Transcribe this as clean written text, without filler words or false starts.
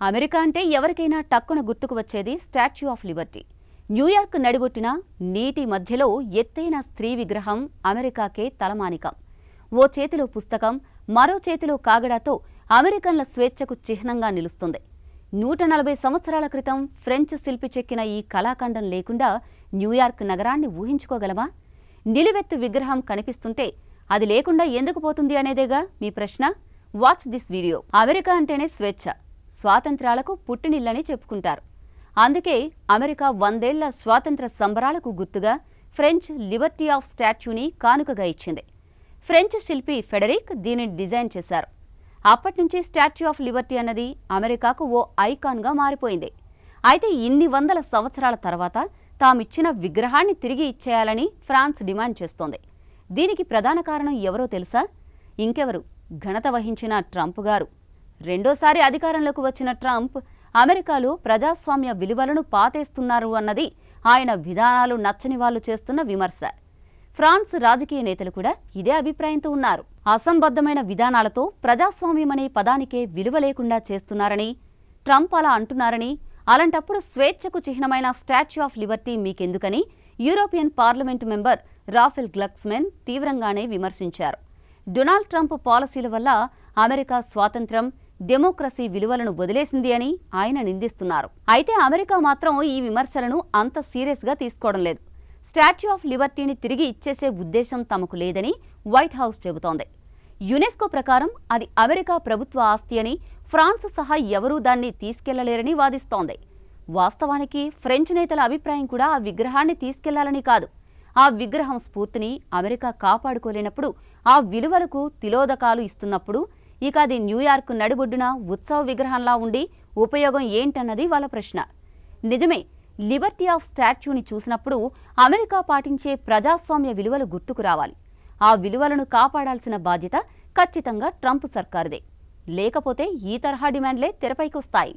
America అంటే ఎవరికైనా టక్కున గుర్తుకు వచ్చేది స్టాచ్యూ ఆఫ్ లిబర్టీ. న్యూయార్క్ నడిబొట్టిన నీటి మధ్యలో ఎత్తైన స్త్రీ విగ్రహం అమెరికాకే తలమానికం. ఓ చేతిలో పుస్తకం, మరో చేతిలో కాగడాతో అమెరికన్ల స్వేచ్ఛకు చిహ్నంగా నిలుస్తుంది. 140 సంవత్సరాల క్రితం ఫ్రెంచ్ శిల్పి చెక్కిన ఈ కళాఖండం లేకుండా న్యూయార్క్ నగరాన్ని ఊహించుకోగలమా? నిలువెత్తు విగ్రహం కనిపిస్తుంటే అది లేకుండా ఎందుకు పోతుంది అనేదేగా మీ ప్రశ్న. Watch this video. అమెరికా అంటేనే స్వేచ్ఛ, స్వాతంత్రాలకు పుట్టినిల్లని చెప్పుకుంటారు. అందుకే అమెరికా 100 ఏళ్ల స్వాతంత్ర సంబరాలకు గుర్తుగా ఫ్రెంచ్ లిబర్టీ ఆఫ్ స్టాచ్యూని కానుకగా ఇచ్చింది. ఫ్రెంచ్ శిల్పి ఫెడరిక్ దీనిని డిజైన్ చేశారు. అప్పటినుంచి స్టాచ్యూ ఆఫ్ లిబర్టీ అన్నది అమెరికాకు ఓ ఐకాన్గా మారిపోయింది. అయితే ఇన్ని వందల సంవత్సరాల తర్వాత తామిచ్చిన విగ్రహాన్ని తిరిగి ఇచ్చేయాలని ఫ్రాన్స్ డిమాండ్ చేస్తోంది. దీనికి ప్రధాన కారణం ఎవరో తెలుసా? ఇంకెవరు, ఘనత వహించిన ట్రంప్ గారు. రెండోసారి అధికారంలోకి వచ్చిన ట్రంప్ అమెరికాలో ప్రజాస్వామ్య విలువలను పాతేస్తున్నారు అన్నది ఆయన విధానాలు నచ్చని వాళ్లు చేస్తున్న విమర్శ. ఫ్రాన్స్ రాజకీయ నేతలు కూడా ఇదే అభిప్రాయంతో ఉన్నారు. అసంబద్ధమైన విధానాలతో ప్రజాస్వామ్యమనే పదానికే విలువ లేకుండా చేస్తున్నారని ట్రంప్ అలా అంటున్నారని, అలాంటప్పుడు స్వేచ్ఛకు చిహ్నమైన స్టాచ్యూ ఆఫ్ లిబర్టీ మీకెందుకని European parliament member Raphael Glucksmann తీవ్రంగానే విమర్శించారు. డొనాల్డ్ ట్రంప్ పాలసీల వల్ల అమెరికా స్వాతంత్ర్యం, డెమోక్రసీ విలువలను వదిలేసింది అని ఆయన నిందిస్తున్నారు. అయితే అమెరికా మాత్రం ఈ విమర్శలను అంత సీరియస్గా తీసుకోవడం లేదు. స్టాచ్యూ ఆఫ్ లిబర్టీని తిరిగి ఇచ్చేసే ఉద్దేశం తమకు లేదని వైట్ హౌస్ చెబుతోంది. యునెస్కో ప్రకారం అది అమెరికా ప్రభుత్వ ఆస్తి అని, ఫ్రాన్స్ సహా ఎవరూ దాన్ని తీసుకెళ్లలేరని వాదిస్తోంది. వాస్తవానికి ఫ్రెంచ్ నేతల అభిప్రాయం కూడా ఆ విగ్రహాన్ని తీసుకెళ్లాలని కాదు. ఆ విగ్రహం స్ఫూర్తిని అమెరికా కాపాడుకోలేనప్పుడు, ఆ విలువలకు తిలోదకాలు ఇస్తున్నప్పుడు ఇక అది న్యూయార్క్ నడిబొడ్డున ఉత్సవ విగ్రహంలా ఉండి ఉపయోగం ఏంటన్నది వాళ్ళ ప్రశ్న. నిజమే, లిబర్టీ ఆఫ్ స్టాచ్యూని చూసినప్పుడు అమెరికా పాటించే ప్రజాస్వామ్య విలువలు గుర్తుకు రావాలి. ఆ విలువలను కాపాడాల్సిన బాధ్యత ఖచ్చితంగా ట్రంప్ సర్కారుదే. లేకపోతే ఈ తరహా డిమాండ్లే తెరపైకొస్తాయి.